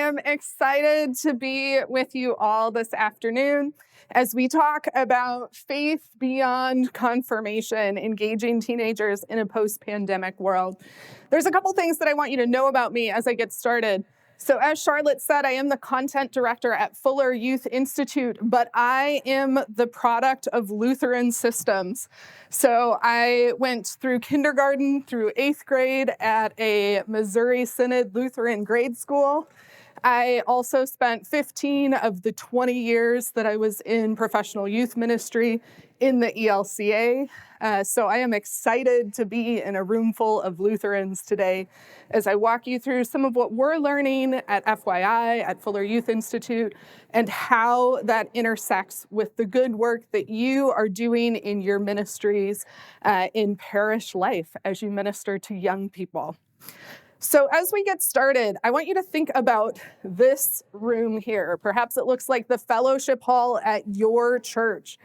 am excited to be with you all this afternoon as we talk about faith beyond confirmation, engaging teenagers in a post-pandemic world. There's a couple things that I want you to know about me as I get started. So as Charlotte said, I am the content director at Fuller Youth Institute, but I am the product of Lutheran systems. So I went through kindergarten through 8th grade at a Missouri Synod Lutheran grade school. I also spent 15 of the 20 years that I was in professional youth ministry in the ELCA. So I am excited to be in a room full of Lutherans today as I walk you through some of what we're learning at FYI, at Fuller Youth Institute, and how that intersects with the good work that you are doing in your ministries in parish life as you minister to young people. So as we get started, I want you to think about this room here. Perhaps it looks like the fellowship hall at your church.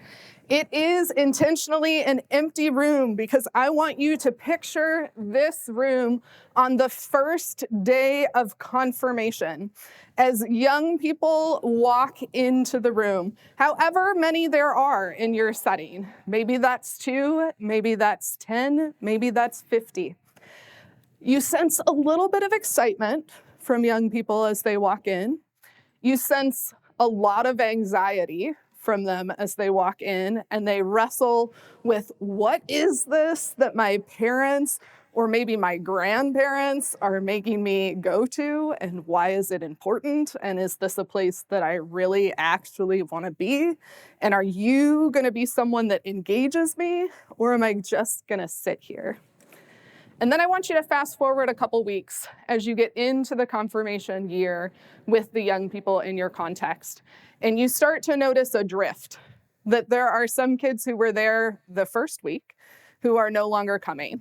It is intentionally an empty room because I want you to picture this room on the first day of confirmation as young people walk into the room, however many there are in your setting. Maybe that's 2, maybe that's 10, maybe that's 50. You sense a little bit of excitement from young people as they walk in. You sense a lot of anxiety from them as they walk in, and they wrestle with, what is this that my parents or maybe my grandparents are making me go to, and why is it important? And is this a place that I really actually want to be? And are you going to be someone that engages me, or am I just going to sit here? And then I want you to fast forward a couple weeks as you get into the confirmation year with the young people in your context. And you start to notice a drift, that there are some kids who were there the first week who are no longer coming.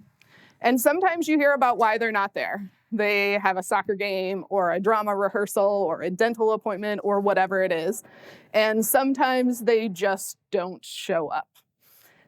And sometimes you hear about why they're not there. They have a soccer game or a drama rehearsal or a dental appointment or whatever it is. And sometimes they just don't show up.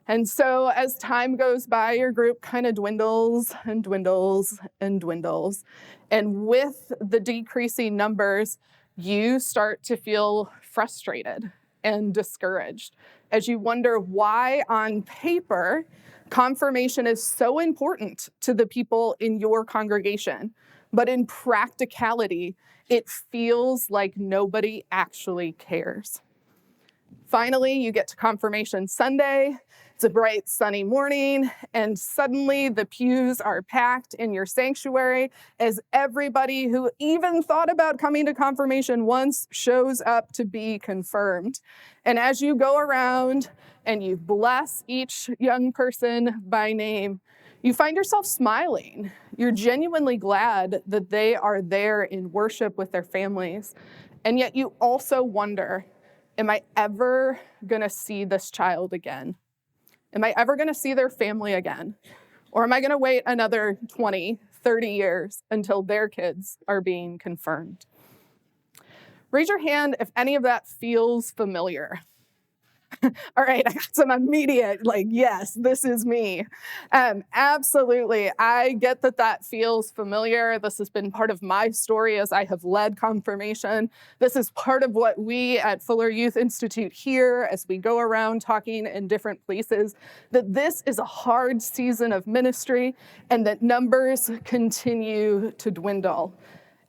And so as time goes by, your group kind of dwindles and dwindles and dwindles. And with the decreasing numbers, you start to feel frustrated and discouraged as you wonder why on paper confirmation is so important to the people in your congregation. But in practicality, it feels like nobody actually cares. Finally, you get to Confirmation Sunday. It's a bright, sunny morning, and suddenly the pews are packed in your sanctuary as everybody who even thought about coming to confirmation once shows up to be confirmed. And as you go around and you bless each young person by name, you find yourself smiling. You're genuinely glad that they are there in worship with their families. And yet you also wonder, am I ever going to see this child again? Am I ever going to see their family again? Or am I going to wait another 20, 30 years until their kids are being confirmed? Raise your hand if any of that feels familiar. All right, I got some immediate, yes, this is me. Absolutely, I get that feels familiar. This has been part of my story as I have led confirmation. This is part of what we at Fuller Youth Institute hear as we go around talking in different places, that this is a hard season of ministry and that numbers continue to dwindle.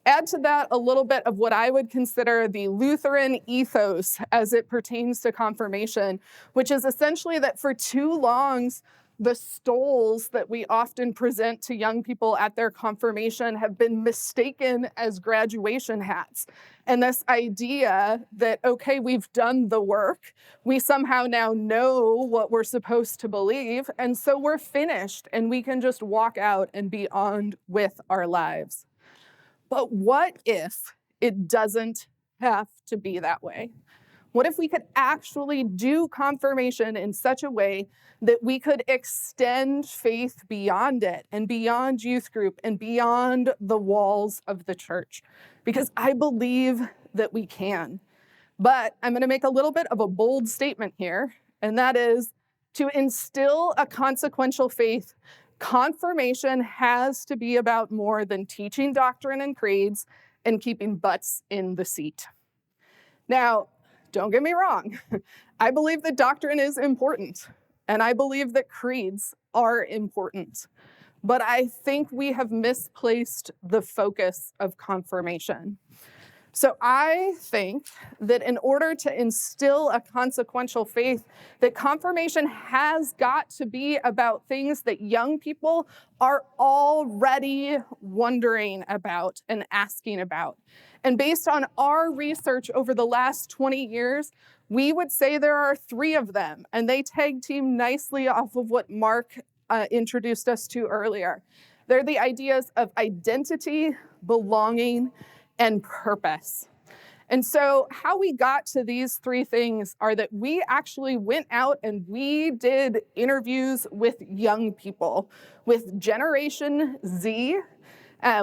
Add to that a little bit of what I would consider the Lutheran ethos as it pertains to confirmation, which is essentially that for too long, the stoles that we often present to young people at their confirmation have been mistaken as graduation hats. And this idea that, okay, we've done the work, we somehow now know what we're supposed to believe, and so we're finished and we can just walk out and be on with our lives. But what if it doesn't have to be that way? What if we could actually do confirmation in such a way that we could extend faith beyond it and beyond youth group and beyond the walls of the church? Because I believe that we can. But I'm going to make a little bit of a bold statement here, and that is to instill a consequential faith. Confirmation has to be about more than teaching doctrine and creeds and keeping butts in the seat. Now, don't get me wrong. I believe that doctrine is important, and I believe that creeds are important. But I think we have misplaced the focus of confirmation. So I think that in order to instill a consequential faith, that confirmation has got to be about things that young people are already wondering about and asking about. And based on our research over the last 20 years, we would say there are 3 of them, and they tag team nicely off of what Mark introduced us to earlier. They're the ideas of identity, belonging, and purpose. And so how we got to these 3 things are that we actually went out and we did interviews with young people, with Generation Z.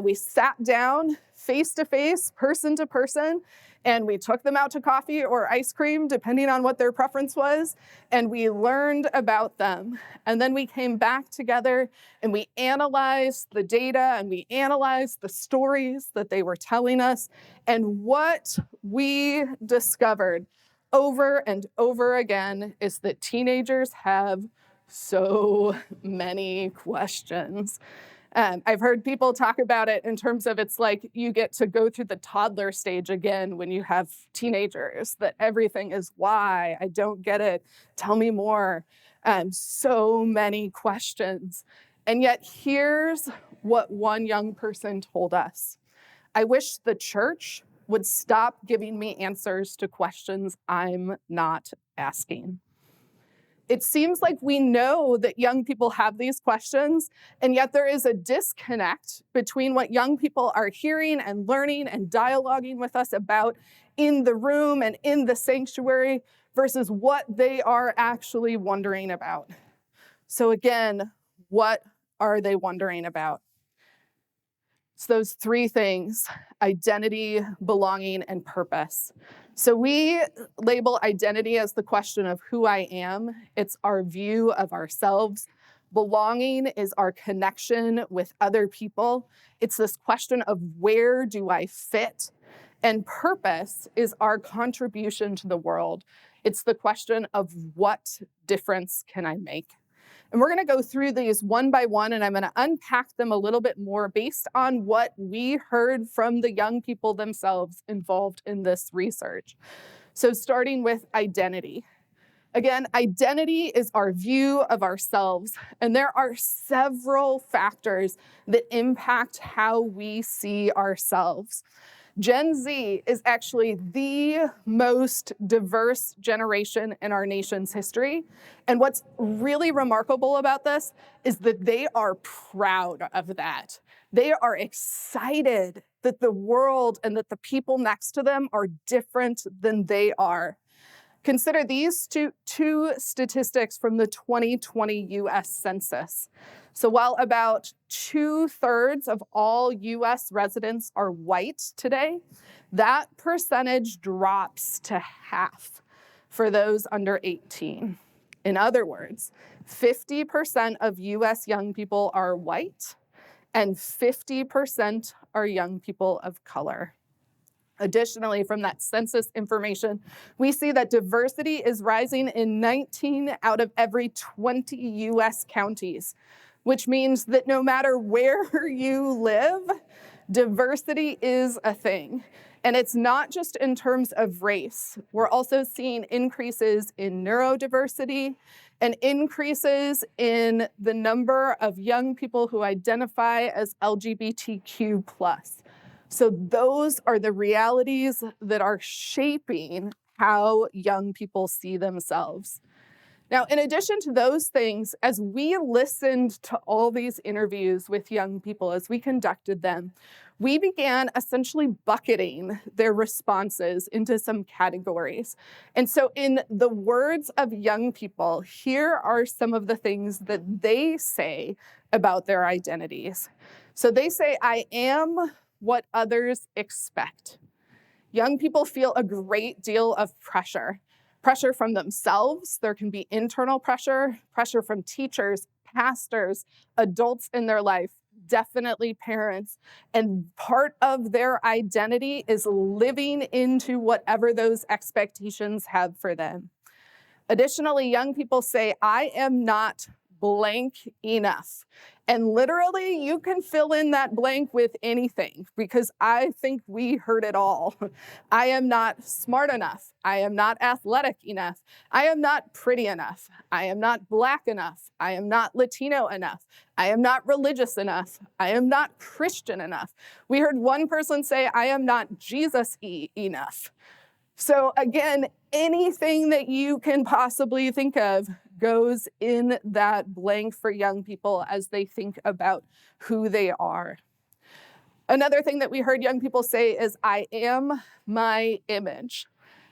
We sat down face to face, person to person, and we took them out to coffee or ice cream, depending on what their preference was, and we learned about them. And then we came back together and we analyzed the data and we analyzed the stories that they were telling us. And what we discovered over and over again is that teenagers have so many questions. I've heard people talk about it in terms of it's like you get to go through the toddler stage again when you have teenagers, that everything is why, I don't get it, tell me more. So many questions. And yet here's what one young person told us. I wish the church would stop giving me answers to questions I'm not asking. It seems like we know that young people have these questions, and yet there is a disconnect between what young people are hearing and learning and dialoguing with us about in the room and in the sanctuary versus what they are actually wondering about. So again, what are they wondering about? It's those 3 things: identity, belonging, and purpose. So we label identity as the question of who I am. It's our view of ourselves. Belonging is our connection with other people. It's this question of where do I fit? And purpose is our contribution to the world. It's the question of what difference can I make? And we're going to go through these one by one, and I'm going to unpack them a little bit more based on what we heard from the young people themselves involved in this research. So starting with identity. Again, identity is our view of ourselves, and there are several factors that impact how we see ourselves. Gen Z is actually the most diverse generation in our nation's history. And what's really remarkable about this is that they are proud of that. They are excited that the world and that the people next to them are different than they are. Consider these two statistics from the 2020 US Census. So while about 2/3 of all US residents are white today, that percentage drops to half for those under 18. In other words, 50% of US young people are white and 50% are young people of color. Additionally, from that census information, we see that diversity is rising in 19 out of every 20 US counties, which means that no matter where you live, diversity is a thing. And it's not just in terms of race. We're also seeing increases in neurodiversity and increases in the number of young people who identify as LGBTQ+. So those are the realities that are shaping how young people see themselves. Now, in addition to those things, as we listened to all these interviews with young people, as we conducted them, we began essentially bucketing their responses into some categories. And so in the words of young people, here are some of the things that they say about their identities. So they say, I am what others expect. Young people feel a great deal of pressure from themselves. There can be internal pressure from teachers, pastors, adults in their life, definitely parents. And part of their identity is living into whatever those expectations have for them. Additionally, young people say, I am not blank enough. And literally, you can fill in that blank with anything because I think we heard it all. I am not smart enough. I am not athletic enough. I am not pretty enough. I am not Black enough. I am not Latino enough. I am not religious enough. I am not Christian enough. We heard one person say, I am not Jesus-y enough. So again, anything that you can possibly think of goes in that blank for young people as they think about who they are. Another thing that we heard young people say is, I am my image.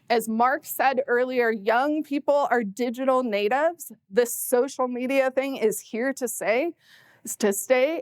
As Mark said earlier, young people are digital natives. This social media thing is here to stay.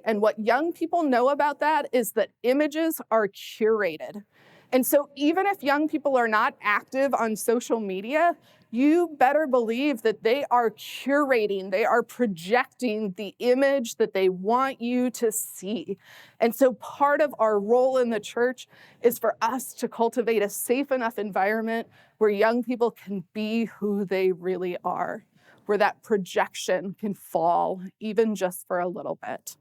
And what young people know about that is that images are curated. And so even if young people are not active on social media, you better believe that they are curating, they are projecting the image that they want you to see. And so part of our role in the church is for us to cultivate a safe enough environment where young people can be who they really are, where that projection can fall even just for a little bit.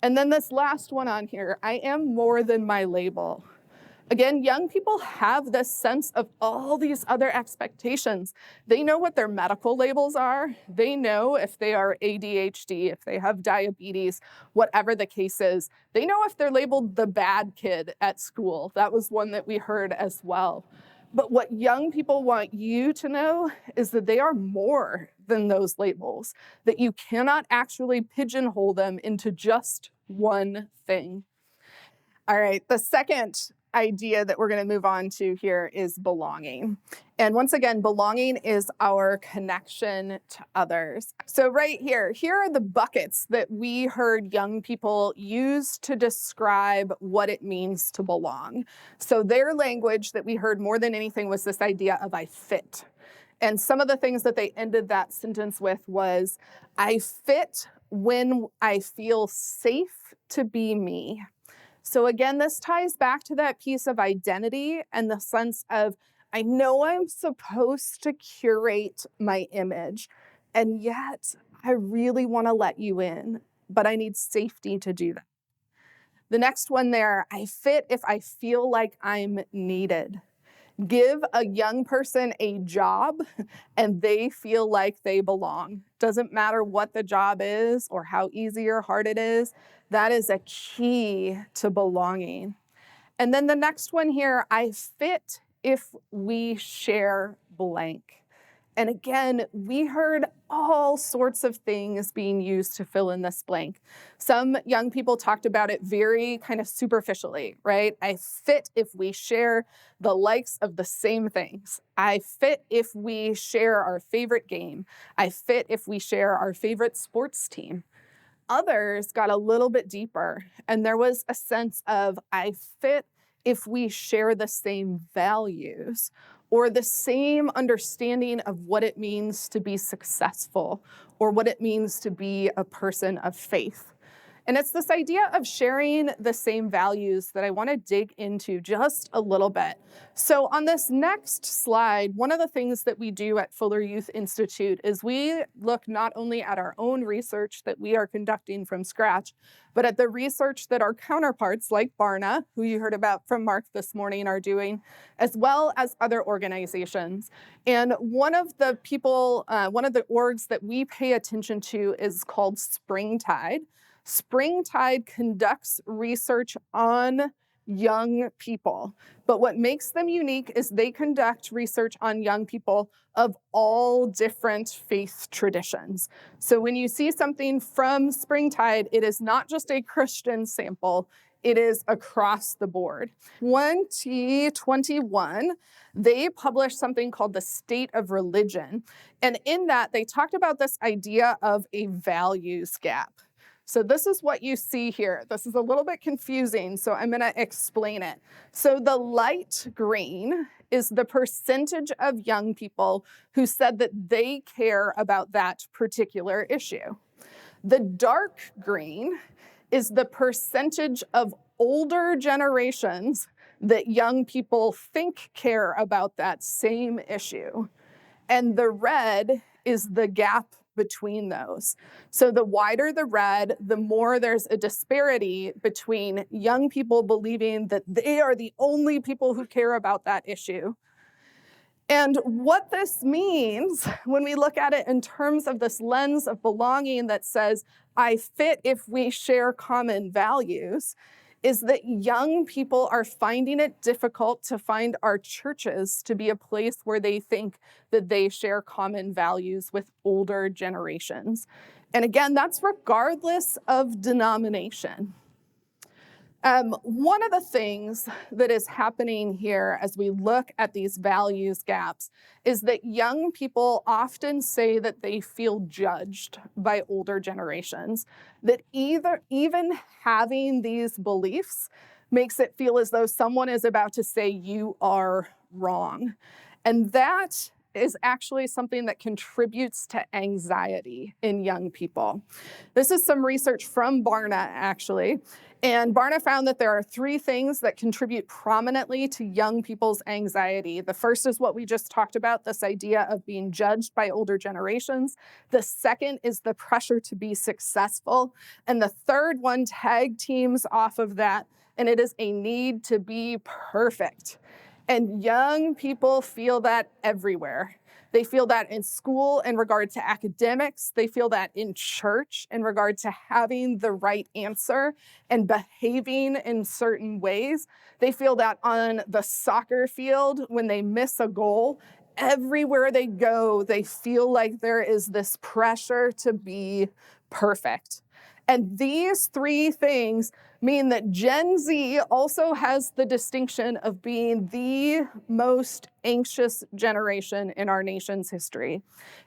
And then this last one on here, I am more than my label. Again, young people have this sense of all these other expectations. They know what their medical labels are. They know if they are ADHD, if they have diabetes, whatever the case is. They know if they're labeled the bad kid at school. That was one that we heard as well. But what young people want you to know is that they are more than those labels, that you cannot actually pigeonhole them into just one thing. All right, the second idea that we're going to move on to here is belonging. And once again, belonging is our connection to others. So right here are the buckets that we heard young people use to describe what it means to belong. So their language that we heard more than anything was this idea of I fit. And some of the things that they ended that sentence with was, I fit when I feel safe to be me. So again, this ties back to that piece of identity and the sense of, I know I'm supposed to curate my image, and yet I really want to let you in, but I need safety to do that. The next one there, I fit if I feel like I'm needed. Give a young person a job and they feel like they belong. Doesn't matter what the job is or how easy or hard it is. That is a key to belonging. And then the next one here, I fit if we share blank. And again, we heard all sorts of things being used to fill in this blank. Some young people talked about it very kind of superficially, right? I fit if we share the likes of the same things. I fit if we share our favorite game. I fit if we share our favorite sports team. Others got a little bit deeper, and there was a sense of I fit if we share the same values or the same understanding of what it means to be successful or what it means to be a person of faith. And it's this idea of sharing the same values that I want to dig into just a little bit. So on this next slide, one of the things that we do at Fuller Youth Institute is we look not only at our own research that we are conducting from scratch, but at the research that our counterparts like Barna, who you heard about from Mark this morning, are doing, as well as other organizations. And one of the orgs that we pay attention to is called Springtide. Springtide conducts research on young people, but what makes them unique is they conduct research on young people of all different faith traditions. So when you see something from Springtide, it is not just a Christian sample, it is across the board. 2021, they published something called the State of Religion, and in that they talked about this idea of a values gap. So this is what you see here. This is a little bit confusing, so I'm going to explain it. So the light green is the percentage of young people who said that they care about that particular issue. The dark green is the percentage of older generations that young people think care about that same issue. And the red is the gap between those. So the wider the red, the more there's a disparity between young people believing that they are the only people who care about that issue. And what this means when we look at it in terms of this lens of belonging that says, I fit if we share common values, is that young people are finding it difficult to find our churches to be a place where they think that they share common values with older generations. And again, that's regardless of denomination. One of the things that is happening here as we look at these values gaps is that young people often say that they feel judged by older generations, that even having these beliefs makes it feel as though someone is about to say you are wrong. And that is actually something that contributes to anxiety in young people. This is some research from Barna, actually. And Barna found that there are 3 things that contribute prominently to young people's anxiety. The first is what we just talked about, this idea of being judged by older generations. The second is the pressure to be successful. And the third one tag teams off of that, and it is a need to be perfect. And young people feel that everywhere. They feel that in school in regard to academics. They feel that in church in regard to having the right answer and behaving in certain ways. They feel that on the soccer field when they miss a goal. Everywhere they go, they feel like there is this pressure to be perfect. And these 3 things mean that Gen Z also has the distinction of being the most anxious generation in our nation's history.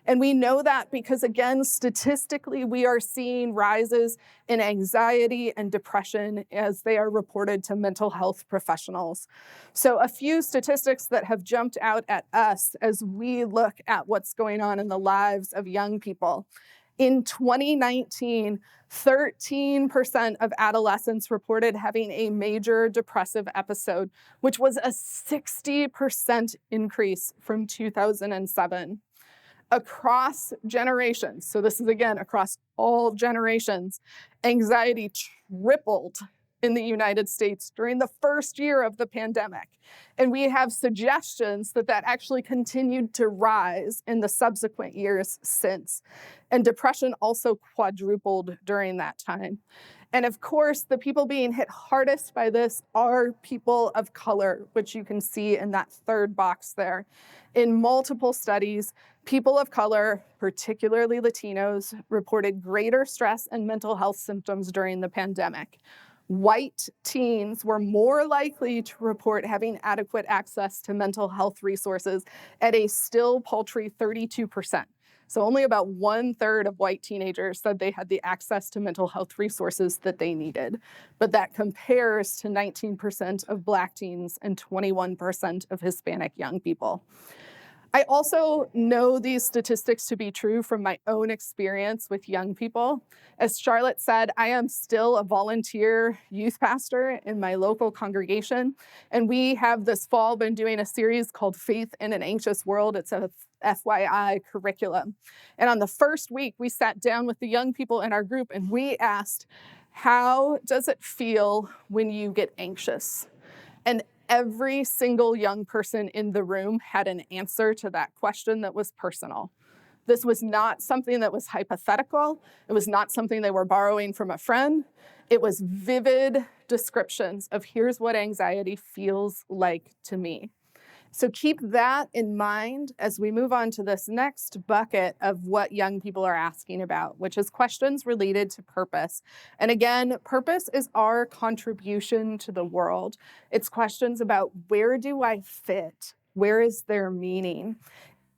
And we know that because, again, statistically, we are seeing rises in anxiety and depression as they are reported to mental health professionals. So a few statistics that have jumped out at us as we look at what's going on in the lives of young people. In 2019, 13% of adolescents reported having a major depressive episode, which was a 60% increase from 2007. Across generations, so this is again across all generations, anxiety tripled in the United States during the first year of the pandemic. And we have suggestions that that actually continued to rise in the subsequent years since. And depression also quadrupled during that time. And of course, the people being hit hardest by this are people of color, which you can see in that third box there. In multiple studies, people of color, particularly Latinos, reported greater stress and mental health symptoms during the pandemic. White teens were more likely to report having adequate access to mental health resources at a still paltry 32%. So only about 1/3 of white teenagers said they had the access to mental health resources that they needed. But that compares to 19% of Black teens and 21% of Hispanic young people. I also know these statistics to be true from my own experience with young people. As Charlotte said, I am still a volunteer youth pastor in my local congregation, and we have this fall been doing a series called Faith in an Anxious World. It's a FYI curriculum. And on the first week, we sat down with the young people in our group and we asked, how does it feel when you get anxious? And every single young person in the room had an answer to that question that was personal. This was not something that was hypothetical. It was not something they were borrowing from a friend. It was vivid descriptions of here's what anxiety feels like to me. So keep that in mind as we move on to this next bucket of what young people are asking about, which is questions related to purpose. And again, purpose is our contribution to the world. It's questions about where do I fit? Where is there meaning?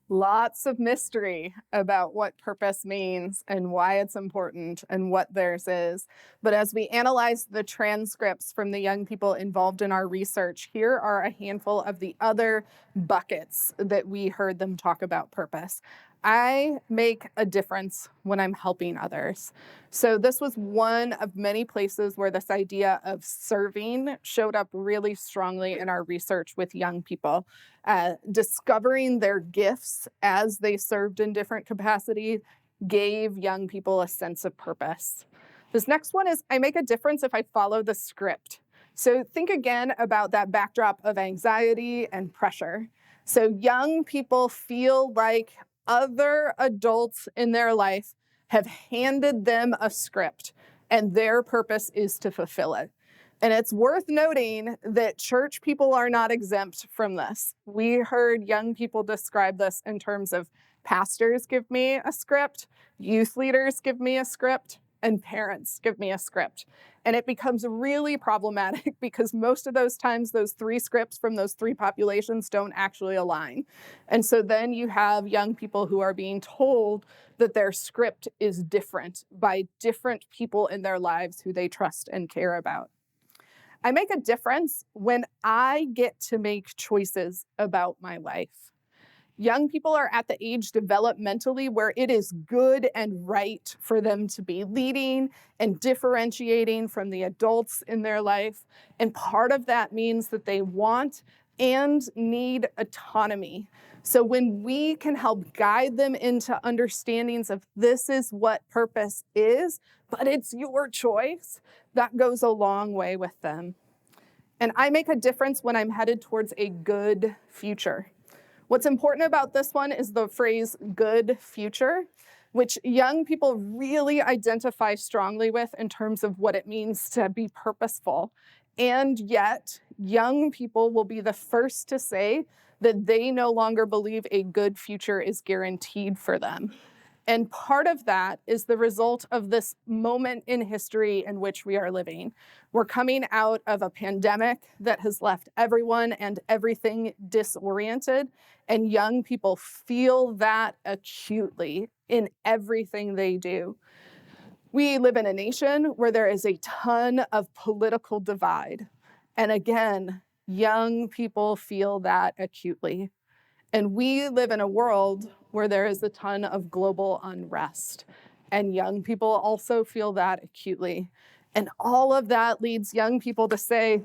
Lots of mystery about what purpose means and why it's important and what theirs is. But as we analyze the transcripts from the young people involved in our research, here are a handful of the other buckets that we heard them talk about purpose. I make a difference when I'm helping others. So this was one of many places where this idea of serving showed up really strongly in our research with young people. Discovering their gifts as they served in different capacities gave young people a sense of purpose. This next one is I make a difference if I follow the script. So think again about that backdrop of anxiety and pressure. So young people feel like other adults in their life have handed them a script, and their purpose is to fulfill it. And it's worth noting that church people are not exempt from this. We heard young people describe this in terms of pastors give me a script, youth leaders give me a script, and parents give me a script. And it becomes really problematic because most of those times, those three scripts from those three populations don't actually align. And so then you have young people who are being told that their script is different by different people in their lives who they trust and care about. I make a difference when I get to make choices about my life. Young people are at the age developmentally where it is good and right for them to be leading and differentiating from the adults in their life. And part of that means that they want and need autonomy. So when we can help guide them into understandings of this is what purpose is, but it's your choice, that goes a long way with them. And I make a difference when I'm headed towards a good future. What's important about this one is the phrase good future, which young people really identify strongly with in terms of what it means to be purposeful. And yet, young people will be the first to say that they no longer believe a good future is guaranteed for them. And part of that is the result of this moment in history in which we are living. We're coming out of a pandemic that has left everyone and everything disoriented, and young people feel that acutely in everything they do. We live in a nation where there is a ton of political divide. And again, young people feel that acutely. And we live in a world where there is a ton of global unrest. And young people also feel that acutely. And all of that leads young people to say,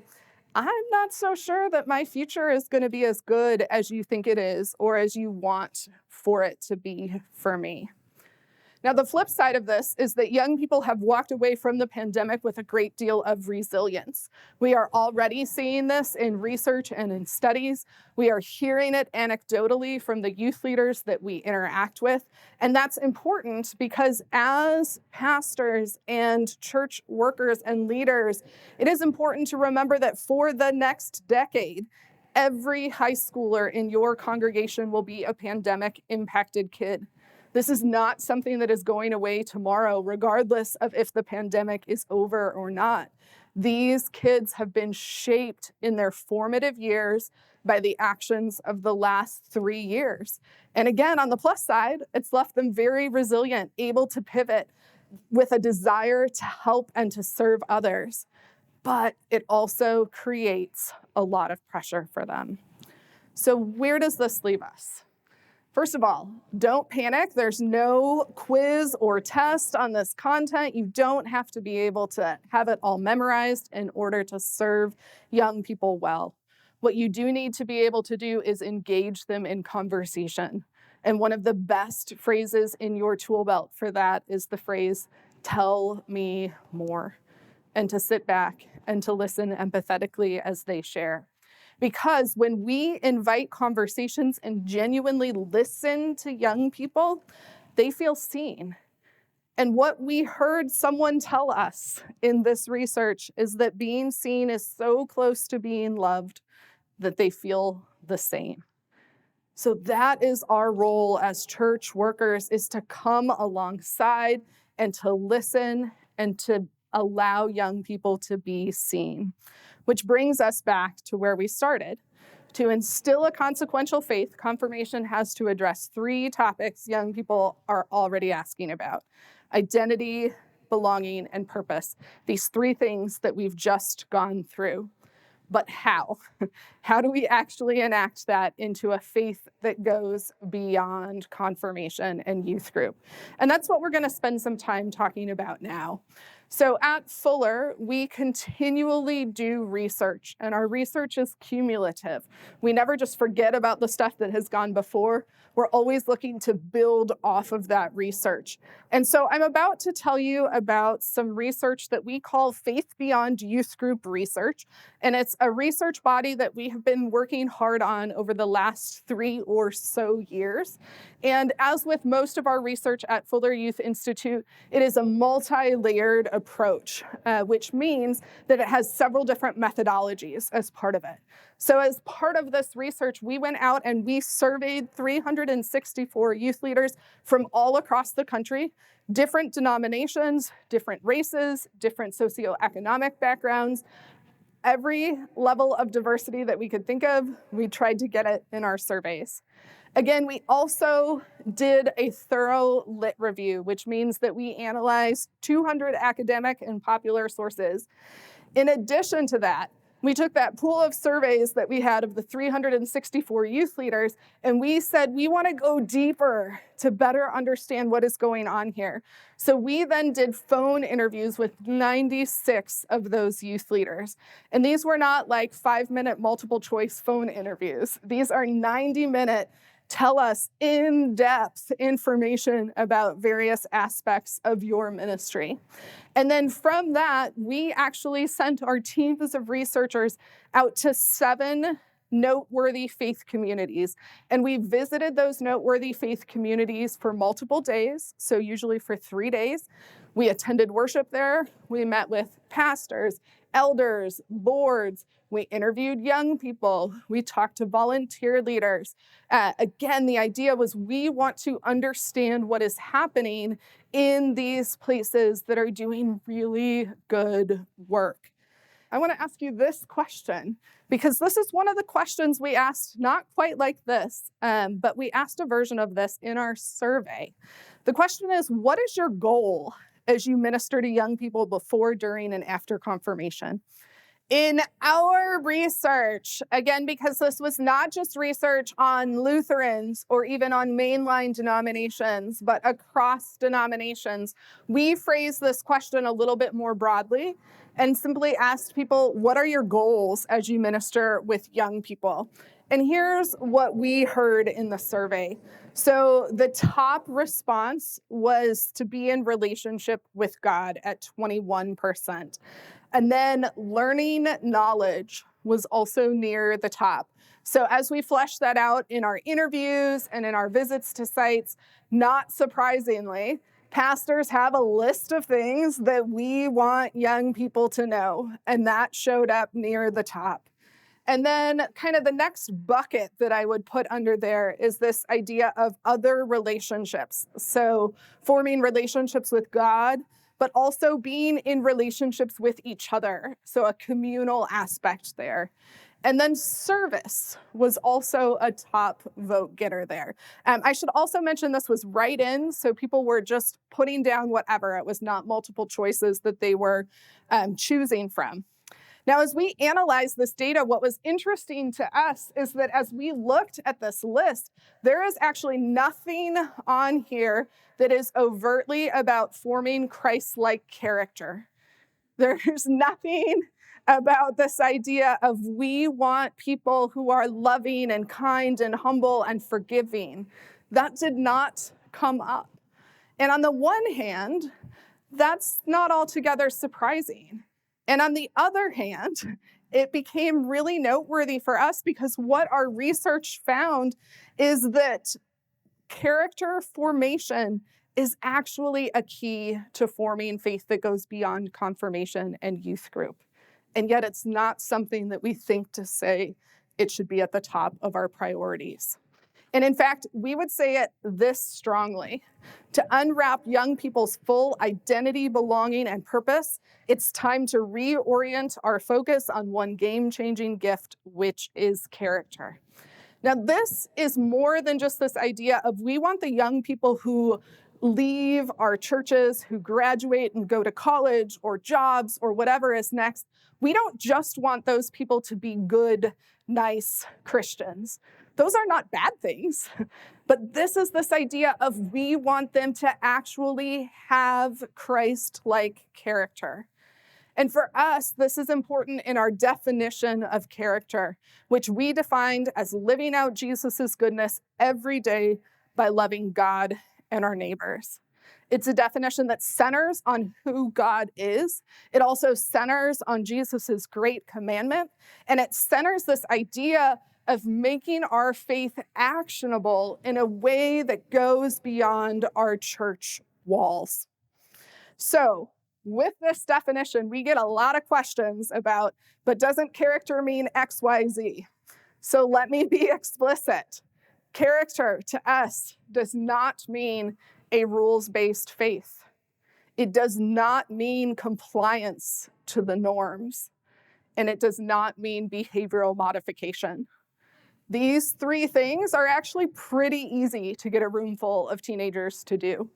I'm not so sure that my future is going to be as good as you think it is or as you want for it to be for me. Now, the flip side of this is that young people have walked away from the pandemic with a great deal of resilience. We are already seeing this in research and in studies. We are hearing it anecdotally from the youth leaders that we interact with. And that's important because as pastors and church workers and leaders, it is important to remember that for the next decade, every high schooler in your congregation will be a pandemic-impacted kid. This is not something that is going away tomorrow, regardless of if the pandemic is over or not. These kids have been shaped in their formative years by the actions of the last 3 years. And again, on the plus side, it's left them very resilient, able to pivot with a desire to help and to serve others. But it also creates a lot of pressure for them. So where does this leave us? First of all, don't panic. There's no quiz or test on this content. You don't have to be able to have it all memorized in order to serve young people well. What you do need to be able to do is engage them in conversation. And one of the best phrases in your tool belt for that is the phrase, tell me more, and to sit back and to listen empathetically as they share. Because when we invite conversations and genuinely listen to young people, they feel seen. And what we heard someone tell us in this research is that being seen is so close to being loved that they feel the same. So that is our role as church workers, is to come alongside and to listen and to allow young people to be seen. Which brings us back to where we started. To instill a consequential faith, confirmation has to address 3 topics young people are already asking about: identity, belonging, and purpose. These 3 things that we've just gone through. but how? How do we actually enact that into a faith that goes beyond confirmation and youth group? And that's what we're going to spend some time talking about now. So at Fuller, we continually do research, and our research is cumulative. We never just forget about the stuff that has gone before. We're always looking to build off of that research. And so I'm about to tell you about some research that we call Faith Beyond Youth Group Research. And it's a research body that we have been working hard on over the last 3 or so years. And as with most of our research at Fuller Youth Institute, it is a multi-layered approach, which means that it has several different methodologies as part of it. So as part of this research, we went out and we surveyed 364 youth leaders from all across the country, different denominations, different races, different socioeconomic backgrounds, every level of diversity that we could think of, we tried to get it in our surveys. Again, we also did a thorough lit review, which means that we analyzed 200 academic and popular sources. In addition to that, we took that pool of surveys that we had of the 364 youth leaders, and we said we want to go deeper to better understand what is going on here. So we then did phone interviews with 96 of those youth leaders. And these were not like 5-minute multiple choice phone interviews. These are 90-minute tell us in-depth information about various aspects of your ministry. And then from that, we actually sent our teams of researchers out to 7 noteworthy faith communities. And we visited those noteworthy faith communities for multiple days, so usually for 3 days. We attended worship there. We met with pastors, elders, boards. We interviewed young people. We talked to volunteer leaders. Again, the idea was we want to understand what is happening in these places that are doing really good work. I want to ask you this question, because this is one of the questions we asked, not quite like this, but we asked a version of this in our survey. The question is, what is your goal as you minister to young people before, during, and after confirmation? In our research, again, because this was not just research on Lutherans or even on mainline denominations, but across denominations, we phrased this question a little bit more broadly and simply asked people, what are your goals as you minister with young people? And here's what we heard in the survey. So the top response was to be in relationship with God at 21%. And then learning knowledge was also near the top. So as we fleshed that out in our interviews and in our visits to sites, not surprisingly, pastors have a list of things that we want young people to know, and that showed up near the top. And then kind of the next bucket that I would put under there is this idea of other relationships. So forming relationships with God, but also being in relationships with each other. So a communal aspect there. And then service was also a top vote getter there. I should also mention this was write-in, so people were just putting down whatever. It was not multiple choices that they were choosing from. Now, as we analyzed this data, what was interesting to us is that as we looked at this list, there is actually nothing on here that is overtly about forming Christ-like character. There's nothing about this idea of we want people who are loving and kind and humble and forgiving. That did not come up. And on the one hand, that's not altogether surprising. And on the other hand, it became really noteworthy for us because what our research found is that character formation is actually a key to forming faith that goes beyond confirmation and youth group. And yet it's not something that we think to say it should be at the top of our priorities. And in fact, we would say it this strongly. To unwrap young people's full identity, belonging, and purpose, it's time to reorient our focus on one game-changing gift, which is character. Now, this is more than just this idea of we want the young people who leave our churches, who graduate and go to college or jobs or whatever is next, we don't just want those people to be good, nice Christians. Those are not bad things. But this is this idea of we want them to actually have Christ-like character. And for us, this is important in our definition of character, which we defined as living out Jesus's goodness every day by loving God and our neighbors. It's a definition that centers on who God is. It also centers on Jesus's great commandment, and it centers this idea of making our faith actionable in a way that goes beyond our church walls. So, with this definition, we get a lot of questions about, but doesn't character mean X, Y, Z? So let me be explicit. Character to us does not mean a rules-based faith. It does not mean compliance to the norms, and it does not mean behavioral modification. These three things are actually pretty easy to get a room full of teenagers to do.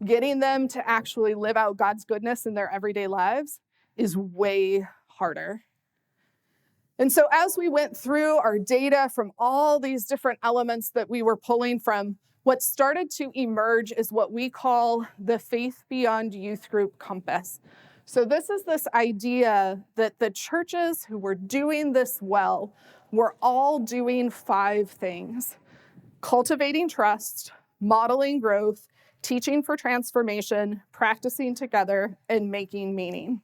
Getting them to actually live out God's goodness in their everyday lives is way harder. And so as we went through our data from all these different elements that we were pulling from, what started to emerge is what we call the Faith Beyond Youth Group Compass. So this is this idea that the churches who were doing this well were all doing 5 things: cultivating trust, modeling growth, teaching for transformation, practicing together, and making meaning.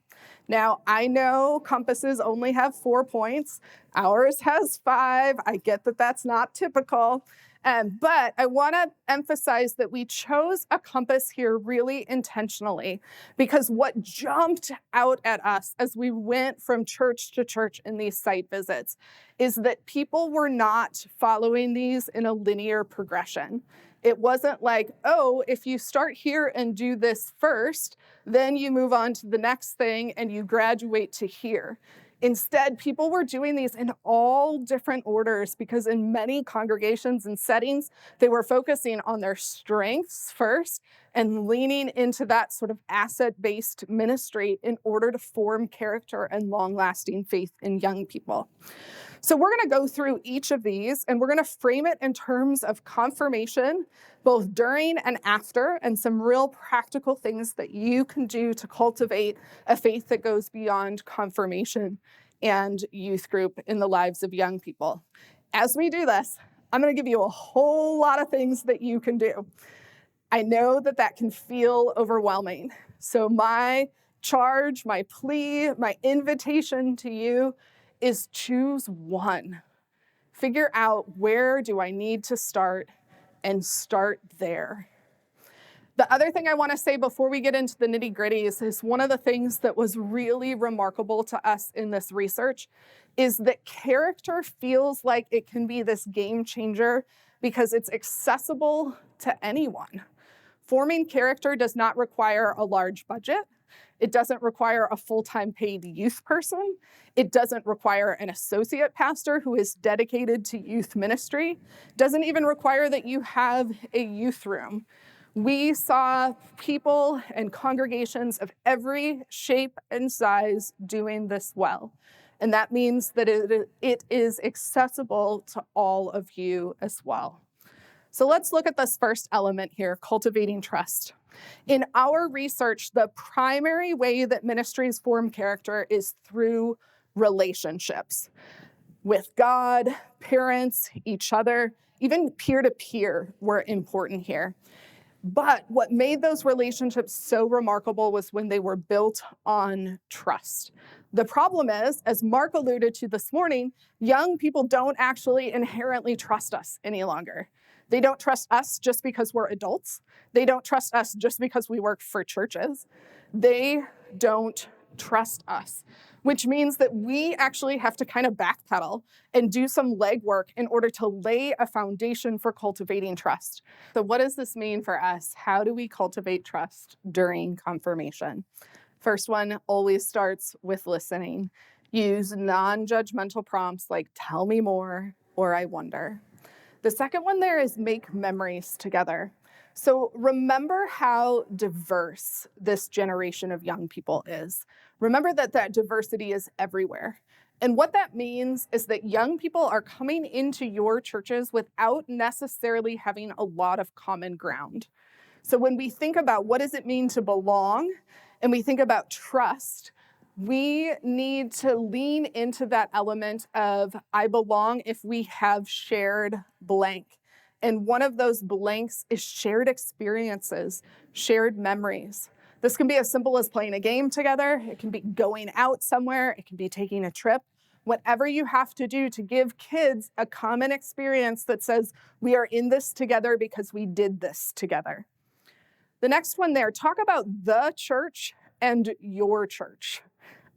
Now, I know compasses only have 4 points. Ours has 5. I get that that's not typical. But I want to emphasize that we chose a compass here really intentionally, because what jumped out at us as we went from church to church in these site visits is that people were not following these in a linear progression. It wasn't like, oh, if you start here and do this first, then you move on to the next thing and you graduate to here. Instead, people were doing these in all different orders because in many congregations and settings, they were focusing on their strengths first and leaning into that sort of asset-based ministry in order to form character and long-lasting faith in young people. So we're going to go through each of these, and we're going to frame it in terms of confirmation, both during and after, and some real practical things that you can do to cultivate a faith that goes beyond confirmation and youth group in the lives of young people. As we do this, I'm going to give you a whole lot of things that you can do. I know that that can feel overwhelming. So my charge, my plea, my invitation to you is choose one. Figure out, where do I need to start, and start there. The other thing I want to say before we get into the nitty-gritties is one of the things that was really remarkable to us in this research is that character feels like it can be this game changer because it's accessible to anyone. Forming character does not require a large budget. It doesn't require a full-time paid youth person. It doesn't require an associate pastor who is dedicated to youth ministry. It doesn't even require that you have a youth room. We saw people and congregations of every shape and size doing this well. And that means that it is accessible to all of you as well. So let's look at this first element here, cultivating trust. In our research, the primary way that ministries form character is through relationships with God, parents, each other, even peer-to-peer were important here. But what made those relationships so remarkable was when they were built on trust. The problem is, as Mark alluded to this morning, young people don't actually inherently trust us any longer. They don't trust us just because we're adults. They don't trust us just because we work for churches. They don't trust us, which means that we actually have to kind of backpedal and do some legwork in order to lay a foundation for cultivating trust. So what does this mean for us? How do we cultivate trust during confirmation? First one always starts with listening. Use non-judgmental prompts like "tell me more" or "I wonder." The second one there is make memories together. So remember how diverse this generation of young people is. Remember that that diversity is everywhere. And what that means is that young people are coming into your churches without necessarily having a lot of common ground. So when we think about what does it mean to belong, and we think about trust, we need to lean into that element of I belong if we have shared blank. And one of those blanks is shared experiences, shared memories. This can be as simple as playing a game together. It can be going out somewhere. It can be taking a trip. Whatever you have to do to give kids a common experience that says, we are in this together because we did this together. The next one there, talk about the church and your church.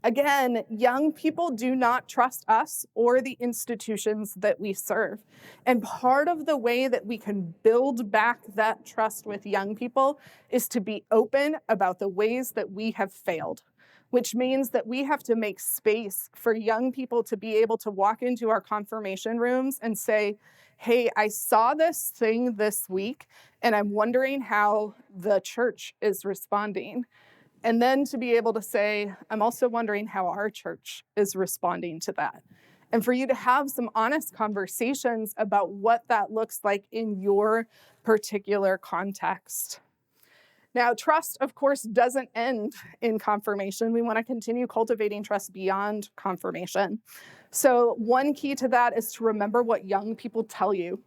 Again, young people do not trust us or the institutions that we serve. And part of the way that we can build back that trust with young people is to be open about the ways that we have failed, which means that we have to make space for young people to be able to walk into our confirmation rooms and say, hey, I saw this thing this week, and I'm wondering how the church is responding. And then to be able to say, I'm also wondering how our church is responding to that. And for you to have some honest conversations about what that looks like in your particular context. Now, trust, of course, doesn't end in confirmation. We want to continue cultivating trust beyond confirmation. So one key to that is to remember what young people tell you.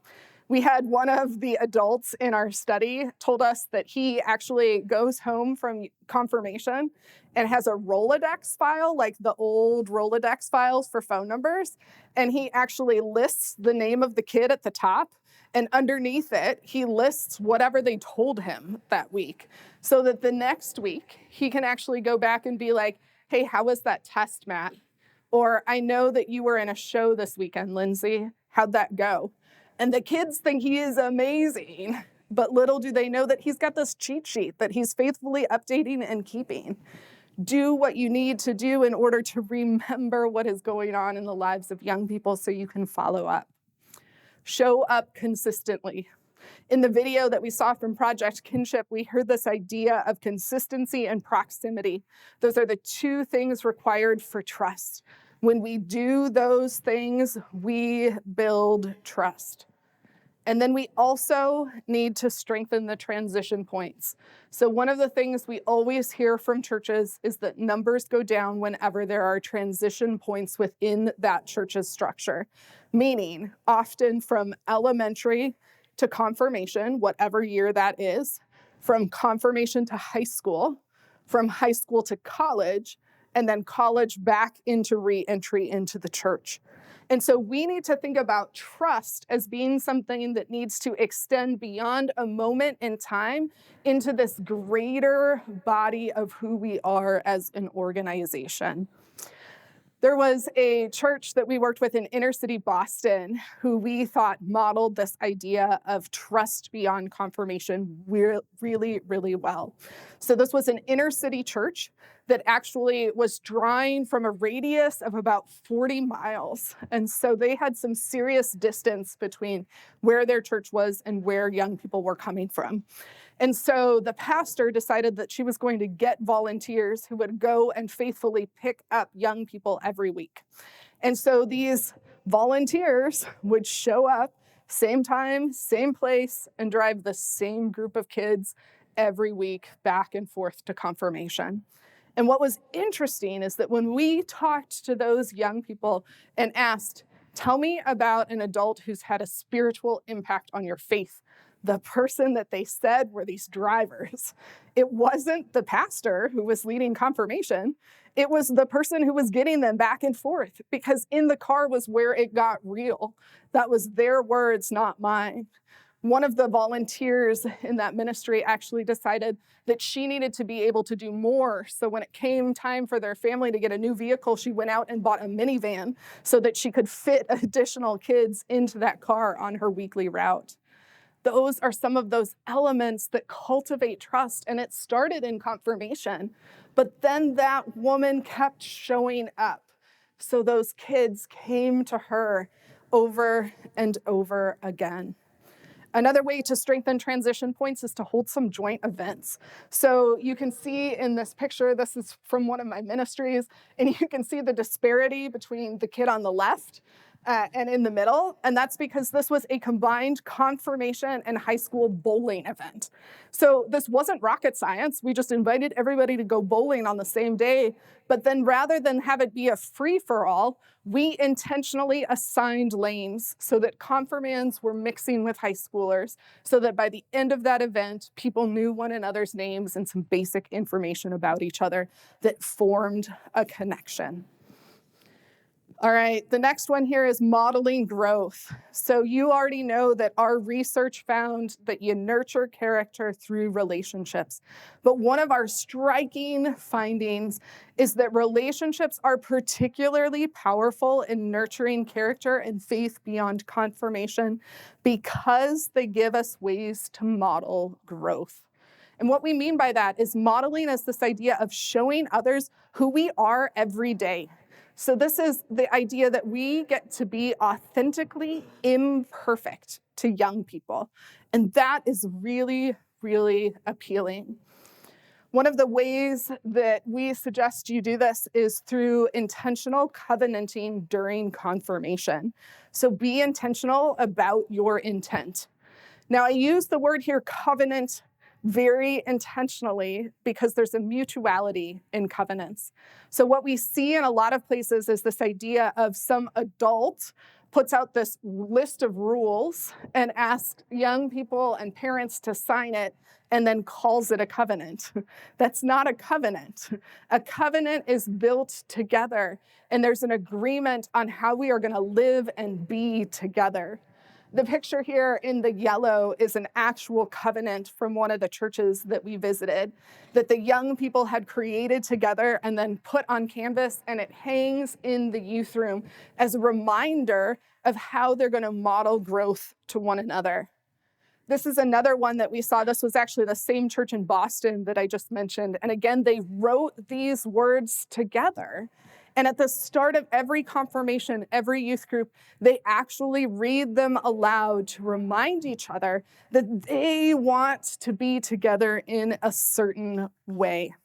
We had one of the adults in our study told us that he actually goes home from confirmation and has a Rolodex file, like the old Rolodex files for phone numbers, and he actually lists the name of the kid at the top, and underneath it, he lists whatever they told him that week, so that the next week, he can actually go back and be like, hey, how was that test, Matt? Or I know that you were in a show this weekend, Lindsay. How'd that go? And the kids think he is amazing, but little do they know that he's got this cheat sheet that he's faithfully updating and keeping. Do what you need to do in order to remember what is going on in the lives of young people so you can follow up. Show up consistently. In the video that we saw from Project Kinship, we heard this idea of consistency and proximity. Those are the two things required for trust. When we do those things, we build trust. And then we also need to strengthen the transition points. So one of the things we always hear from churches is that numbers go down whenever there are transition points within that church's structure, meaning often from elementary to confirmation, whatever year that is, from confirmation to high school, from high school to college, and then college back into re-entry into the church. And so we need to think about trust as being something that needs to extend beyond a moment in time into this greater body of who we are as an organization. There was a church that we worked with in inner city Boston who we thought modeled this idea of trust beyond confirmation really, really well. So this was an inner city church that actually was drawing from a radius of about 40 miles. And so they had some serious distance between where their church was and where young people were coming from. And so the pastor decided that she was going to get volunteers who would go and faithfully pick up young people every week. And so these volunteers would show up same time, same place, and drive the same group of kids every week back and forth to confirmation. And what was interesting is that when we talked to those young people and asked, tell me about an adult who's had a spiritual impact on your faith, the person that they said were these drivers. It wasn't the pastor who was leading confirmation. It was the person who was getting them back and forth, because in the car was where it got real. That was their words, not mine. One of the volunteers in that ministry actually decided that she needed to be able to do more. So when it came time for their family to get a new vehicle, she went out and bought a minivan so that she could fit additional kids into that car on her weekly route. Those are some of those elements that cultivate trust, and it started in confirmation, but then that woman kept showing up. So those kids came to her over and over again. Another way to strengthen transition points is to hold some joint events. So you can see in this picture, this is from one of my ministries, and you can see the disparity between the kid on the left and in the middle, and that's because this was a combined confirmation and high school bowling event. So this wasn't rocket science. We just invited everybody to go bowling on the same day, but then rather than have it be a free-for-all, we intentionally assigned lanes so that confirmands were mixing with high schoolers, so that by the end of that event, people knew one another's names and some basic information about each other that formed a connection. All right, the next one here is modeling growth. So you already know that our research found that you nurture character through relationships. But one of our striking findings is that relationships are particularly powerful in nurturing character and faith beyond confirmation because they give us ways to model growth. And what we mean by that is modeling is this idea of showing others who we are every day. So this is the idea that we get to be authentically imperfect to young people. And that is really, really appealing. One of the ways that we suggest you do this is through intentional covenanting during confirmation. So be intentional about your intent. Now, I use the word here, covenant, very intentionally because there's a mutuality in covenants. So what we see in a lot of places is this idea of some adult puts out this list of rules and asks young people and parents to sign it and then calls it a covenant. That's not a covenant. A covenant is built together, and there's an agreement on how we are going to live and be together. The picture here in the yellow is an actual covenant from one of the churches that we visited that the young people had created together and then put on canvas, and it hangs in the youth room as a reminder of how they're going to model growth to one another. This is another one that we saw. This was actually the same church in Boston that I just mentioned. And again, they wrote these words together. And at the start of every confirmation, every youth group, they actually read them aloud to remind each other that they want to be together in a certain way.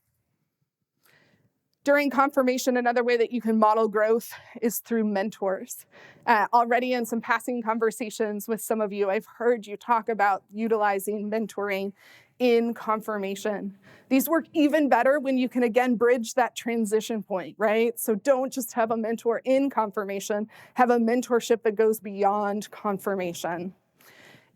During confirmation, another way that you can model growth is through mentors. Already in some passing conversations with some of you, I've heard you talk about utilizing mentoring in confirmation. These work even better when you can, again, bridge that transition point, right? So don't just have a mentor in confirmation, have a mentorship that goes beyond confirmation.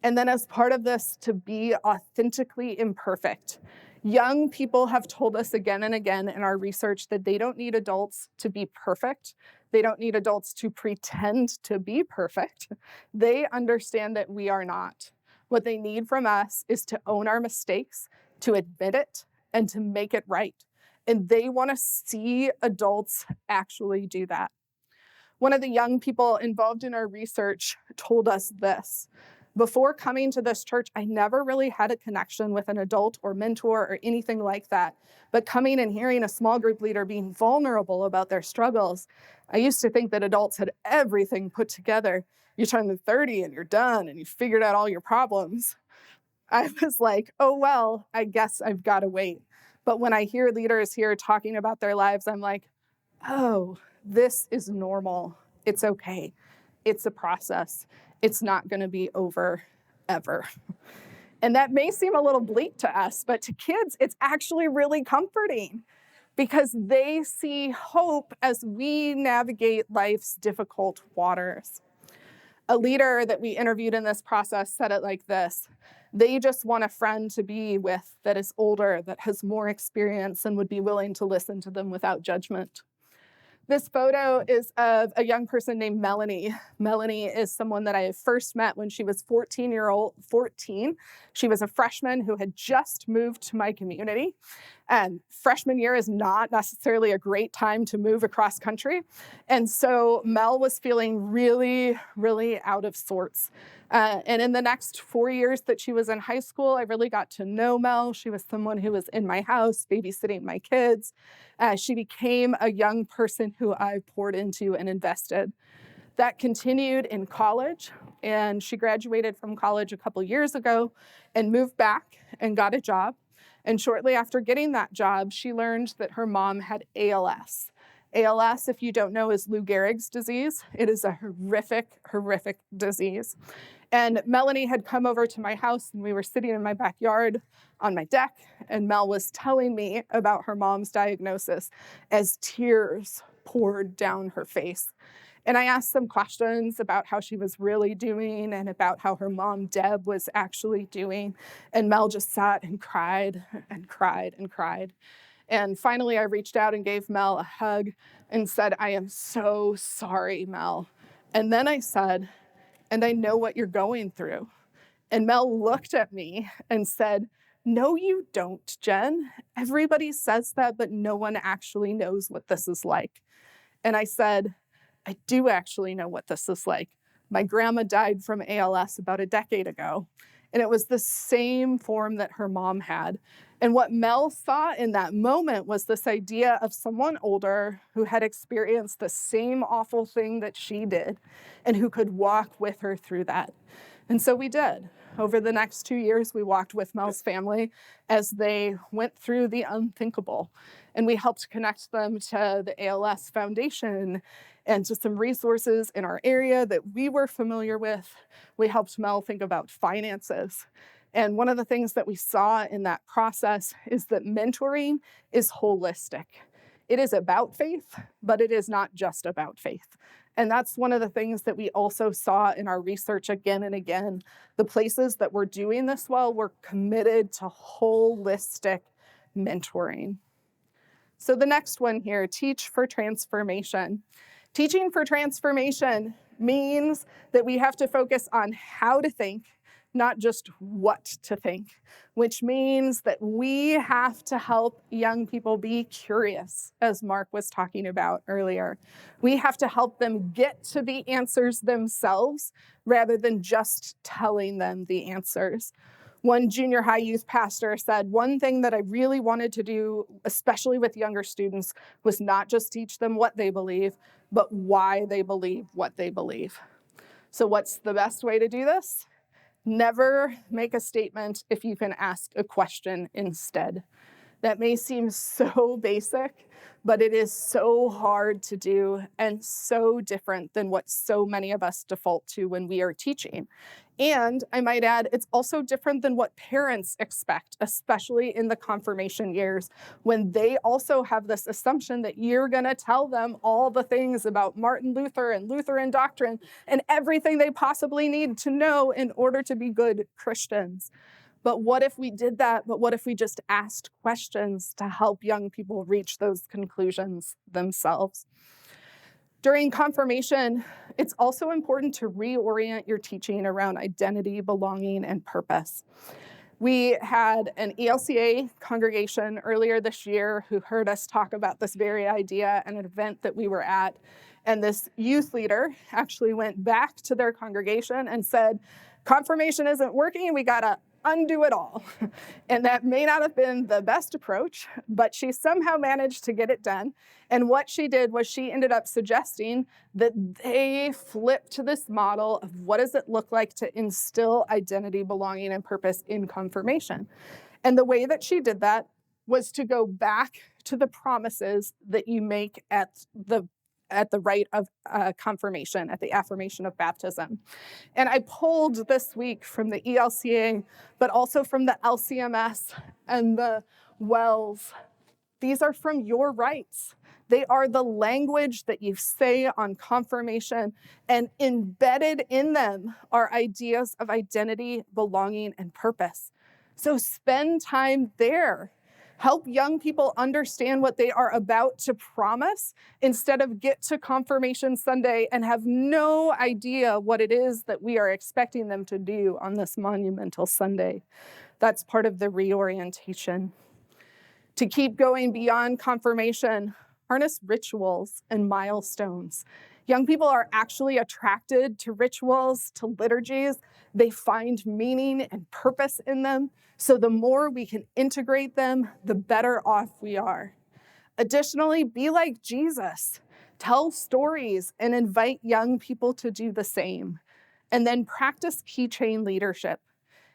And then as part of this, to be authentically imperfect. Young people have told us again and again in our research that they don't need adults to be perfect. They don't need adults to pretend to be perfect. They understand that we are not. What they need from us is to own our mistakes, to admit it, and to make it right. And they want to see adults actually do that. One of the young people involved in our research told us this. Before coming to this church, I never really had a connection with an adult or mentor or anything like that. But coming and hearing a small group leader being vulnerable about their struggles, I used to think that adults had everything put together. You turn 30 and you're done and you figured out all your problems. I was like, oh, well, I guess I've got to wait. But when I hear leaders here talking about their lives, I'm like, oh, this is normal. It's okay. It's a process. It's not going to be over ever. And that may seem a little bleak to us, but to kids, it's actually really comforting because they see hope as we navigate life's difficult waters. A leader that we interviewed in this process said it like this: they just want a friend to be with that is older, that has more experience, and would be willing to listen to them without judgment. This photo is of a young person named Melanie. Melanie is someone that I first met when she was 14. She was a freshman who had just moved to my community. And freshman year is not necessarily a great time to move across country. And so Mel was feeling really, really out of sorts. And in the next 4 years that she was in high school, I really got to know Mel. She was someone who was in my house, babysitting my kids. She became a young person who I poured into and invested. That continued in college, and she graduated from college a couple years ago and moved back and got a job. And shortly after getting that job, she learned that her mom had ALS. ALS, if you don't know, is Lou Gehrig's disease. It is a horrific, horrific disease. And Melanie had come over to my house, and we were sitting in my backyard on my deck, and Mel was telling me about her mom's diagnosis as tears poured down her face. And I asked some questions about how she was really doing and about how her mom, Deb, was actually doing. And Mel just sat and cried and cried and cried. And finally, I reached out and gave Mel a hug and said, "I am so sorry, Mel." And then I said, "And I know what you're going through." And Mel looked at me and said, "No, you don't, Jen. Everybody says that, but no one actually knows what this is like." And I said, "I do actually know what this is like. My grandma died from ALS about a decade ago, and it was the same form that her mom had." And what Mel saw in that moment was this idea of someone older who had experienced the same awful thing that she did and who could walk with her through that. And so we did. Over the next 2 years, we walked with Mel's family as they went through the unthinkable. And we helped connect them to the ALS Foundation and to some resources in our area that we were familiar with. We helped Mel think about finances. And one of the things that we saw in that process is that mentoring is holistic. It is about faith, but it is not just about faith. And that's one of the things that we also saw in our research again and again. The places that were doing this well were committed to holistic mentoring. So the next one here, teach for transformation. Teaching for transformation means that we have to focus on how to think, not just what to think, which means that we have to help young people be curious, as Mark was talking about earlier. We have to help them get to the answers themselves rather than just telling them the answers. One junior high youth pastor said, "One thing that I really wanted to do, especially with younger students, was not just teach them what they believe, but why they believe what they believe." So what's the best way to do this? Never make a statement if you can ask a question instead. That may seem so basic, but it is so hard to do and so different than what so many of us default to when we are teaching. And I might add, it's also different than what parents expect, especially in the confirmation years, when they also have this assumption that you're going to tell them all the things about Martin Luther and Lutheran doctrine and everything they possibly need to know in order to be good Christians. But what if we did that? But what if we just asked questions to help young people reach those conclusions themselves? During confirmation, it's also important to reorient your teaching around identity, belonging, and purpose. We had an ELCA congregation earlier this year who heard us talk about this very idea at an event that we were at. And this youth leader actually went back to their congregation and said, "Confirmation isn't working, we gotta undo it all." And that may not have been the best approach, but she somehow managed to get it done. And what she did was she ended up suggesting that they flip to this model of what does it look like to instill identity, belonging, and purpose in confirmation. And the way that she did that was to go back to the promises that you make at the rite of confirmation, at the affirmation of baptism. And I pulled this week from the ELCA, but also from the LCMS and the WELS. These are from your rites. They are the language that you say on confirmation, and embedded in them are ideas of identity, belonging, and purpose. So spend time there. Help young people understand what they are about to promise instead of get to Confirmation Sunday and have no idea what it is that we are expecting them to do on this monumental Sunday. That's part of the reorientation. To keep going beyond confirmation, harness rituals and milestones. Young people are actually attracted to rituals, to liturgies. They find meaning and purpose in them. So the more we can integrate them, the better off we are. Additionally, be like Jesus. Tell stories and invite young people to do the same. And then practice keychain leadership.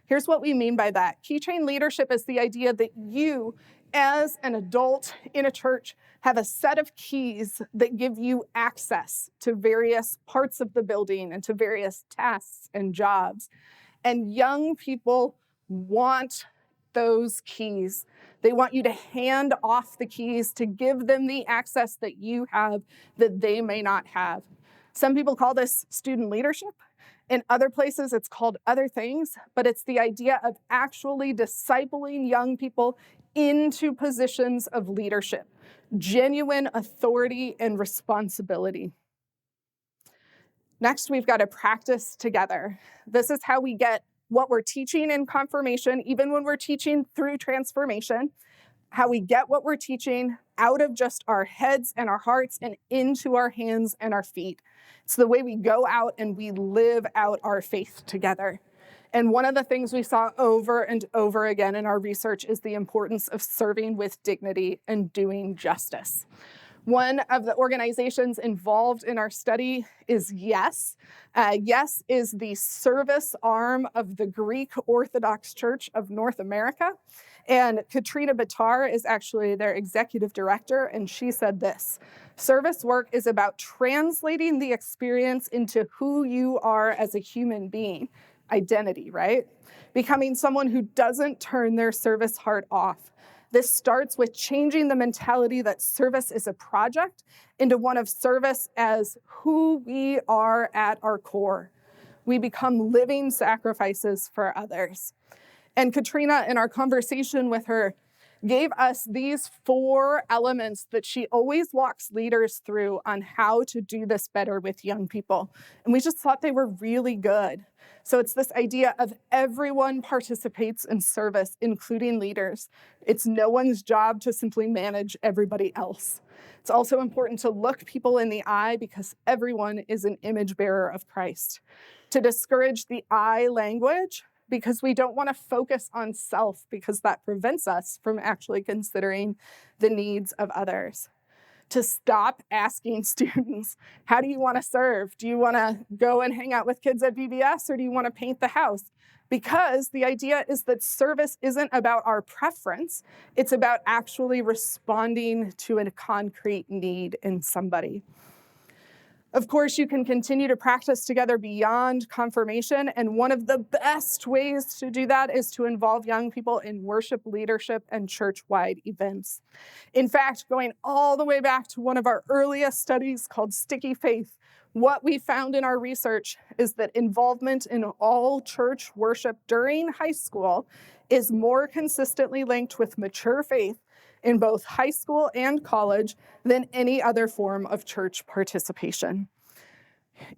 Here's what we mean by that. Keychain leadership is the idea that you, as an adult in a church, have a set of keys that give you access to various parts of the building and to various tasks and jobs. And young people want those keys. They want you to hand off the keys to give them the access that you have that they may not have. Some people call this student leadership. In other places, it's called other things, but it's the idea of actually discipling young people into positions of leadership, genuine authority and responsibility. Next, we've got to practice together. This is how we get what we're teaching in confirmation, even when we're teaching through transformation, how we get what we're teaching out of just our heads and our hearts and into our hands and our feet. It's the way we go out and we live out our faith together. And one of the things we saw over and over again in our research is the importance of serving with dignity and doing justice. One of the organizations involved in our study is YES. YES is the service arm of the Greek Orthodox Church of North America. And Katrina Bitar is actually their executive director, and she said this: service work is about translating the experience into who you are as a human being. Identity, right? Becoming someone who doesn't turn their service heart off. This starts with changing the mentality that service is a project into one of service as who we are at our core. We become living sacrifices for others. And Katrina, in our conversation with her, gave us these 4 elements that she always walks leaders through on how to do this better with young people. And we just thought they were really good. So it's this idea of everyone participates in service, including leaders. It's no one's job to simply manage everybody else. It's also important to look people in the eye because everyone is an image bearer of Christ. To discourage the I language, because we don't want to focus on self because that prevents us from actually considering the needs of others. To stop asking students, how do you want to serve? Do you want to go and hang out with kids at VBS or do you want to paint the house? Because the idea is that service isn't about our preference. It's about actually responding to a concrete need in somebody. Of course, you can continue to practice together beyond confirmation, and one of the best ways to do that is to involve young people in worship leadership and church-wide events. In fact, going all the way back to one of our earliest studies called Sticky Faith, what we found in our research is that involvement in all church worship during high school is more consistently linked with mature faith in both high school and college than any other form of church participation.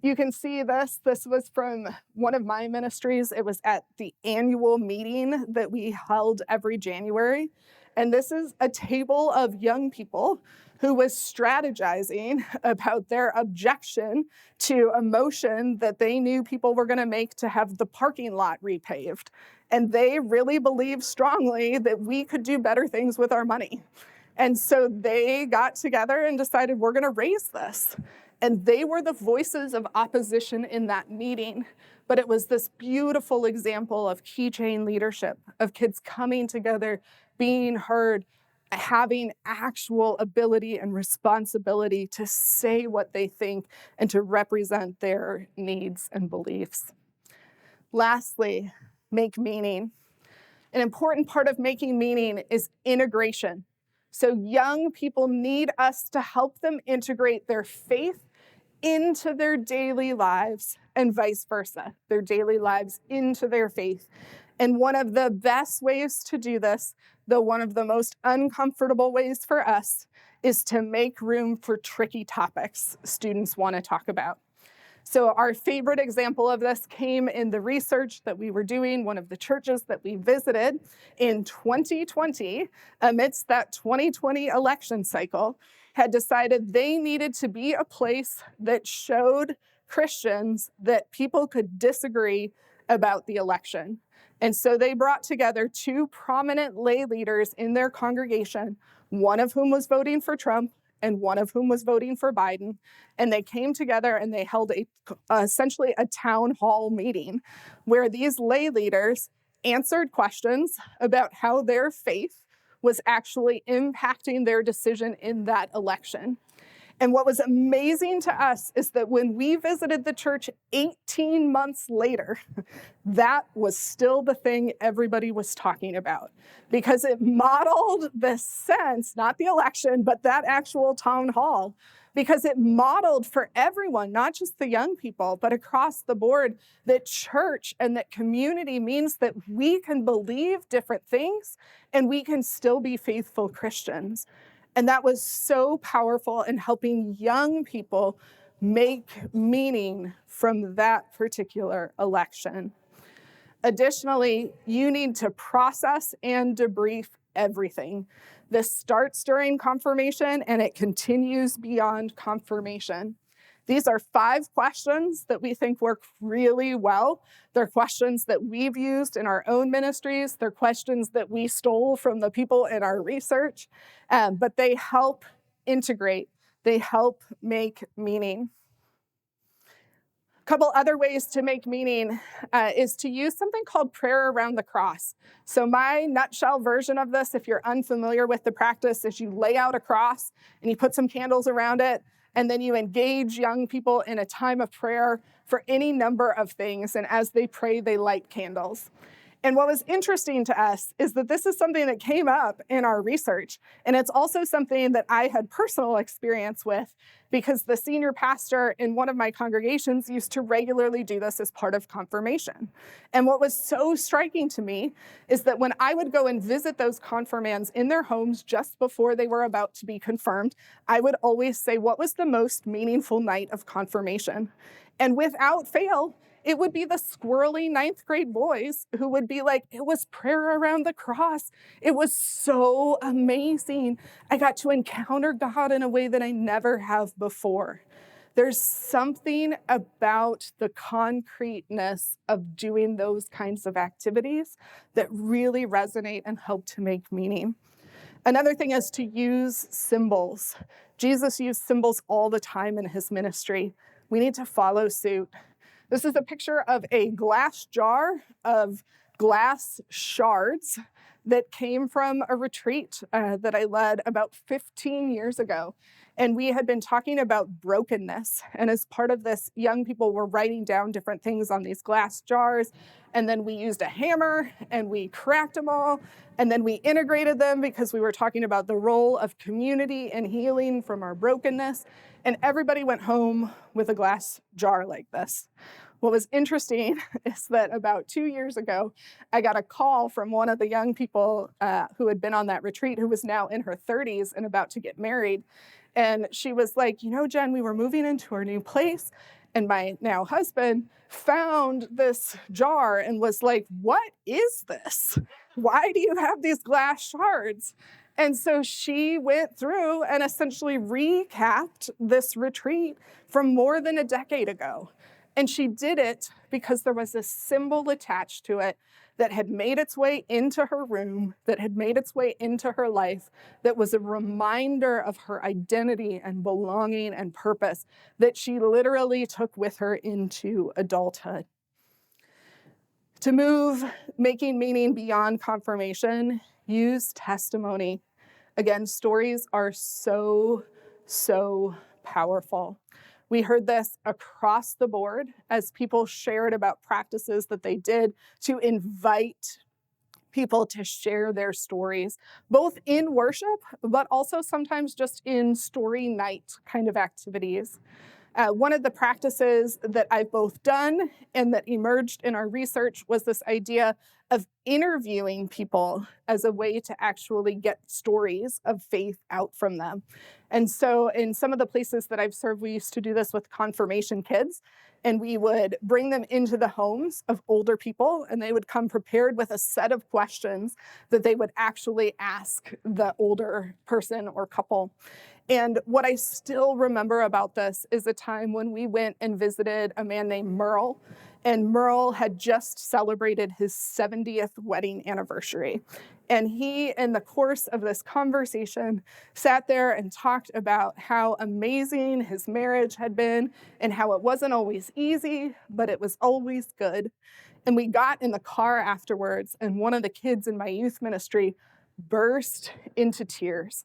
You can see this. This was from one of my ministries. It was at the annual meeting that we held every January. And this is a table of young people who was strategizing about their objection to a motion that they knew people were going to make to have the parking lot repaved. And they really believed strongly that we could do better things with our money. And so they got together and decided we're going to raise this. And they were the voices of opposition in that meeting. But it was this beautiful example of keychain leadership, of kids coming together, being heard, having actual ability and responsibility to say what they think and to represent their needs and beliefs. Lastly, make meaning. An important part of making meaning is integration. So young people need us to help them integrate their faith into their daily lives and vice versa, their daily lives into their faith. And one of the best ways to do this, though one of the most uncomfortable ways for us, is to make room for tricky topics students want to talk about. So our favorite example of this came in the research that we were doing. One of the churches that we visited in 2020, amidst that 2020 election cycle, had decided they needed to be a place that showed Christians that people could disagree about the election. And so they brought together 2 prominent lay leaders in their congregation, one of whom was voting for Trump and one of whom was voting for Biden. And they came together and they held essentially a town hall meeting where these lay leaders answered questions about how their faith was actually impacting their decision in that election. And what was amazing to us is that when we visited the church 18 months later, that was still the thing everybody was talking about, because it modeled this sense, not the election, but that actual town hall, because it modeled for everyone, not just the young people, but across the board, that church and that community means that we can believe different things and we can still be faithful Christians. And that was so powerful in helping young people make meaning from that particular election. Additionally, you need to process and debrief everything. This starts during confirmation and it continues beyond confirmation. These are 5 questions that we think work really well. They're questions that we've used in our own ministries. They're questions that we stole from the people in our research, but they help integrate. They help make meaning. A couple other ways to make meaning is to use something called prayer around the cross. So my nutshell version of this, if you're unfamiliar with the practice, is you lay out a cross and you put some candles around it, and then you engage young people in a time of prayer for any number of things. And as they pray, they light candles. And what was interesting to us is that this is something that came up in our research. And it's also something that I had personal experience with, because the senior pastor in one of my congregations used to regularly do this as part of confirmation. And what was so striking to me is that when I would go and visit those confirmands in their homes just before they were about to be confirmed, I would always say, what was the most meaningful night of confirmation? And without fail, it would be the squirrely 9th grade boys who would be like, it was prayer around the cross. It was so amazing. I got to encounter God in a way that I never have before. There's something about the concreteness of doing those kinds of activities that really resonate and help to make meaning. Another thing is to use symbols. Jesus used symbols all the time in his ministry. We need to follow suit. This is a picture of a glass jar of glass shards that came from a retreat that I led about 15 years ago. And we had been talking about brokenness. And as part of this, young people were writing down different things on these glass jars. And then we used a hammer and we cracked them all. And then we integrated them because we were talking about the role of community and healing from our brokenness. And everybody went home with a glass jar like this. What was interesting is that about 2 years ago, I got a call from one of the young people who had been on that retreat, who was now in her 30s and about to get married. And she was like, you know, Jen, we were moving into our new place, and my now husband found this jar and was like, what is this? Why do you have these glass shards? And so she went through and essentially recapped this retreat from more than a decade ago. And she did it because there was a symbol attached to it that had made its way into her room, that had made its way into her life, that was a reminder of her identity and belonging and purpose that she literally took with her into adulthood. To move making meaning beyond confirmation, use testimony. Again, stories are so powerful. We heard this across the board as people shared about practices that they did to invite people to share their stories, both in worship, but also sometimes just in story night kind of activities. One of the practices that I've both done and that emerged in our research was this idea of interviewing people as a way to actually get stories of faith out from them. And so in some of the places that I've served, we used to do this with confirmation kids, and we would bring them into the homes of older people, and they would come prepared with a set of questions that they would actually ask the older person or couple. And what I still remember about this is a time when we went and visited a man named Merle. And Merle had just celebrated his 70th wedding anniversary. And he, in the course of this conversation, sat there and talked about how amazing his marriage had been and how it wasn't always easy, but it was always good. And we got in the car afterwards, and one of the kids in my youth ministry burst into tears.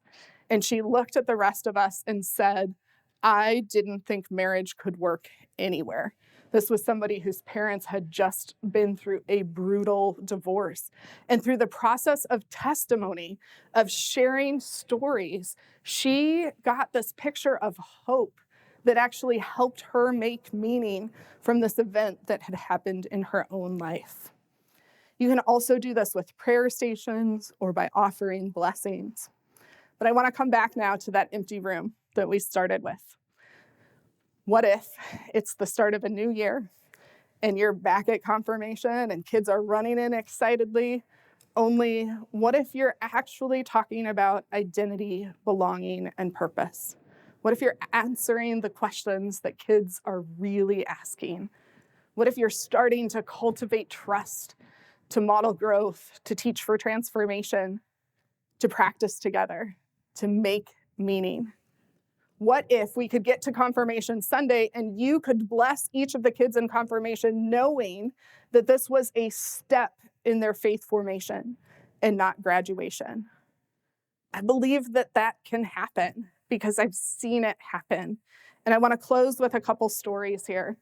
And she looked at the rest of us and said, "I didn't think marriage could work anywhere." This was somebody whose parents had just been through a brutal divorce. And through the process of testimony, of sharing stories, she got this picture of hope that actually helped her make meaning from this event that had happened in her own life. You can also do this with prayer stations or by offering blessings. But I want to come back now to that empty room that we started with. What if it's the start of a new year and you're back at confirmation and kids are running in excitedly? Only what if you're actually talking about identity, belonging, and purpose? What if you're answering the questions that kids are really asking? What if you're starting to cultivate trust, to model growth, to teach for transformation, to practice together, to make meaning? What if we could get to Confirmation Sunday and you could bless each of the kids in confirmation knowing that this was a step in their faith formation and not graduation? I believe that that can happen because I've seen it happen. And I want to close with a couple stories here.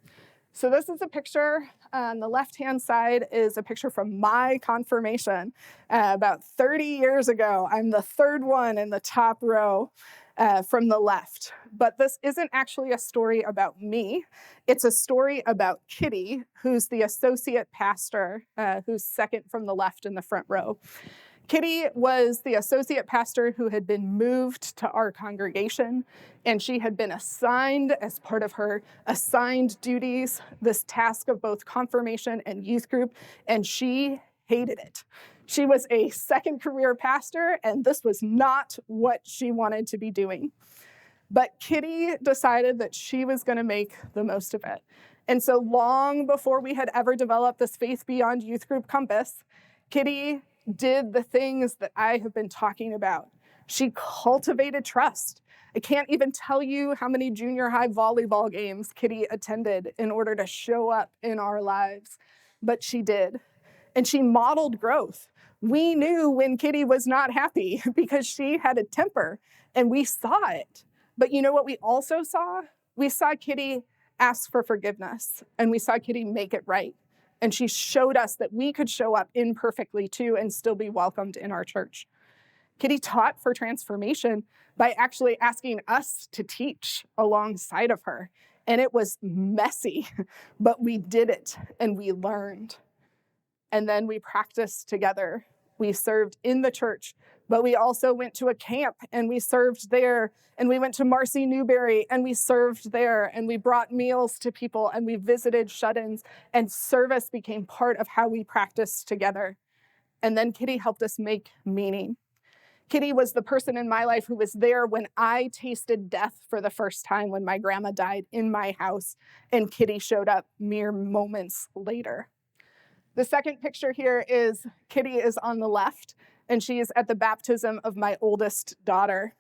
So this is a picture. On the left-hand side is a picture from my confirmation about 30 years ago. I'm the third one in the top row from the left. But this isn't actually a story about me. It's a story about Kitty, who's the associate pastor, who's second from the left in the front row. Kitty was the associate pastor who had been moved to our congregation, and she had been assigned, as part of her assigned duties, this task of both confirmation and youth group, and she hated it. She was a second career pastor, and this was not what she wanted to be doing. But Kitty decided that she was going to make the most of it. And so long before we had ever developed this Faith Beyond Youth Group compass, Kitty did the things that I have been talking about. She cultivated trust. I can't even tell you how many junior high volleyball games Kitty attended in order to show up in our lives, but she did. And she modeled growth. We knew when Kitty was not happy because she had a temper, and we saw it. But you know what we also saw? We saw Kitty ask for forgiveness, and we saw Kitty make it right. And she showed us that we could show up imperfectly too and still be welcomed in our church. Kitty taught for transformation by actually asking us to teach alongside of her. And it was messy, but we did it and we learned. And then we practiced together. We served in the church, but we also went to a camp and we served there. And we went to Marcy Newberry and we served there. And we brought meals to people and we visited shut-ins. And service became part of how we practiced together. And then Kitty helped us make meaning. Kitty was the person in my life who was there when I tasted death for the first time when my grandma died in my house. And Kitty showed up mere moments later. The second picture here is Kitty is on the left, and she is at the baptism of my oldest daughter.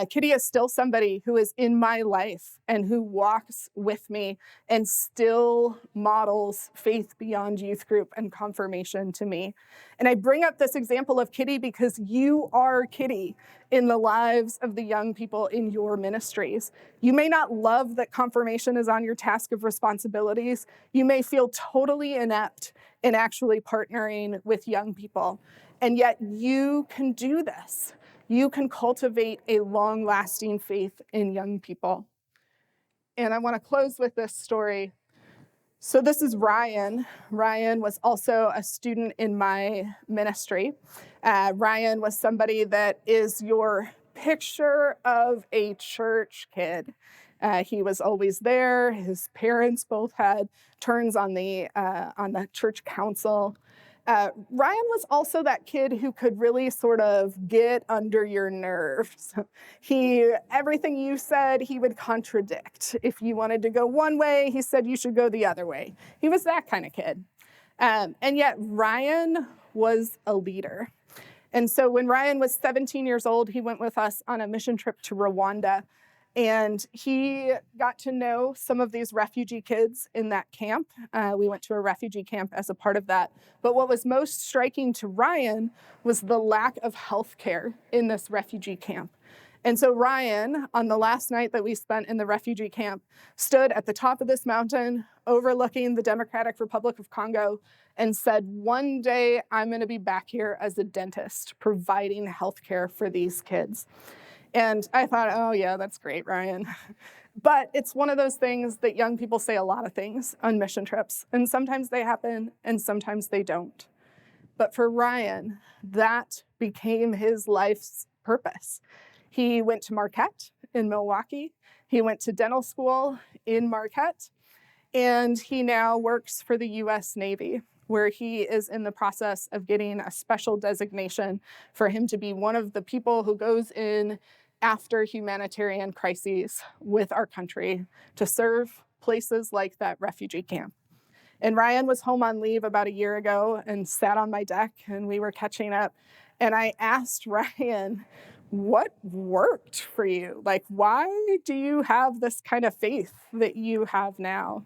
Kitty is still somebody who is in my life and who walks with me and still models Faith Beyond Youth Group and confirmation to me. And I bring up this example of Kitty because you are Kitty in the lives of the young people in your ministries. You may not love that confirmation is on your task of responsibilities. You may feel totally inept in actually partnering with young people. And yet you can do this. You can cultivate a long-lasting faith in young people. And I want to close with this story. So this is Ryan. Ryan was also a student in my ministry. Ryan was somebody that is your picture of a church kid. He was always there. His parents both had turns on the church council. Ryan was also that kid who could really sort of get under your nerves. Everything you said, he would contradict. If you wanted to go one way, he said you should go the other way. He was that kind of kid. And yet Ryan was a leader. And so when Ryan was 17 years old, he went with us on a mission trip to Rwanda. And he got to know some of these refugee kids in that camp. We went to a refugee camp as a part of that. But what was most striking to Ryan was the lack of health care in this refugee camp. And so Ryan, on the last night that we spent in the refugee camp, stood at the top of this mountain overlooking the Democratic Republic of Congo and said, one day I'm going to be back here as a dentist providing health care for these kids. And I thought, oh yeah, that's great, Ryan. But it's one of those things that young people say a lot of things on mission trips. And sometimes they happen and sometimes they don't. But for Ryan, that became his life's purpose. He went to Marquette in Milwaukee. He went to dental school in Marquette. And he now works for the US Navy, where he is in the process of getting a special designation for him to be one of the people who goes in after humanitarian crises with our country to serve places like that refugee camp. And Ryan was home on leave about a year ago and sat on my deck and we were catching up. And I asked Ryan, what worked for you? Like, why do you have this kind of faith that you have now?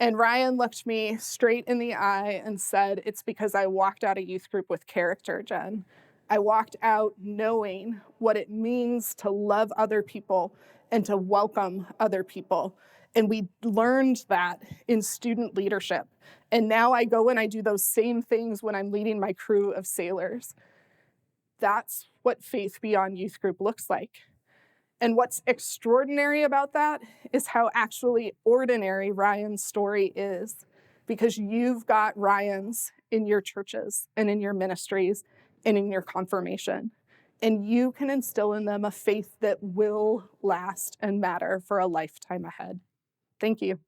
And Ryan looked me straight in the eye and said, it's because I walked out of youth group with character, Jen. I walked out knowing what it means to love other people and to welcome other people. And we learned that in student leadership. And now I go and I do those same things when I'm leading my crew of sailors. That's what Faith Beyond Youth Group looks like. And what's extraordinary about that is how actually ordinary Ryan's story is, because you've got Ryans in your churches and in your ministries and in your confirmation. And you can instill in them a faith that will last and matter for a lifetime ahead. Thank you.